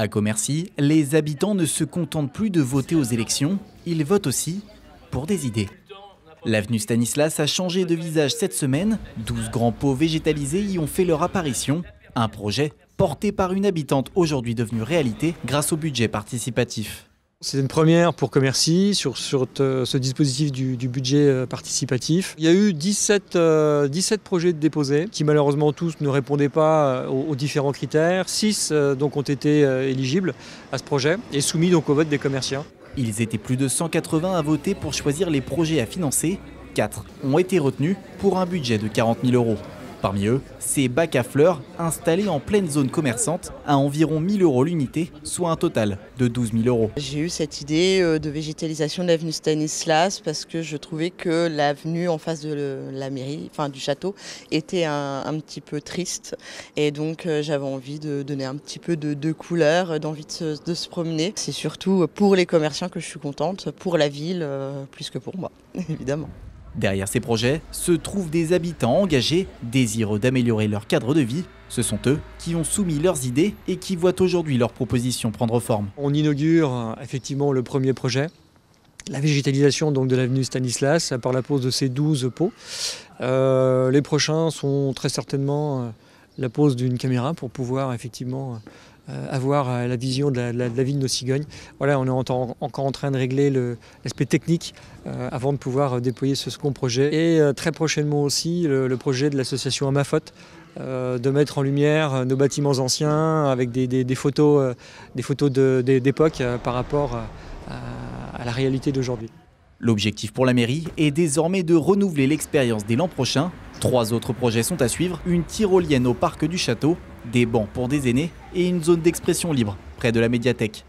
À Commercy, les habitants ne se contentent plus de voter aux élections, ils votent aussi pour des idées. L'avenue Stanislas a changé de visage cette semaine, 12 grands pots végétalisés y ont fait leur apparition. Un projet porté par une habitante aujourd'hui devenue réalité grâce au budget participatif. C'est une première pour Commercy sur ce dispositif du budget participatif. Il y a eu 17 projets déposés qui malheureusement tous ne répondaient pas aux différents critères. 6 donc ont été éligibles à ce projet et soumis donc au vote des commerciants. Ils étaient plus de 180 à voter pour choisir les projets à financer. 4 ont été retenus pour un budget de 40 000 €. Parmi eux, ces bacs à fleurs installés en pleine zone commerçante à environ 1 000 € l'unité, soit un total de 12 000 €. J'ai eu cette idée de végétalisation de l'avenue Stanislas parce que je trouvais que l'avenue en face de la mairie, enfin du château, était un petit peu triste. Et donc j'avais envie de donner un petit peu de couleur, d'envie de se promener. C'est surtout pour les commerçants que je suis contente, pour la ville plus que pour moi, évidemment. Derrière ces projets se trouvent des habitants engagés, désireux d'améliorer leur cadre de vie. Ce sont eux qui ont soumis leurs idées et qui voient aujourd'hui leurs propositions prendre forme. On inaugure effectivement le premier projet, la végétalisation donc de l'avenue Stanislas par la pose de ces 12 pots. Les prochains sont très certainement la pose d'une caméra pour pouvoir effectivement avoir la vision de la ville de Cigogne. Voilà, on est encore en train de régler l'aspect technique avant de pouvoir déployer ce second projet. Et très prochainement aussi le projet de l'association Amafote, de mettre en lumière nos bâtiments anciens avec des photos d'époque par rapport à la réalité d'aujourd'hui. L'objectif pour la mairie est désormais de renouveler l'expérience dès l'an prochain. 3 autres projets sont à suivre, une tyrolienne au parc du château, des bancs pour des aînés et une zone d'expression libre près de la médiathèque.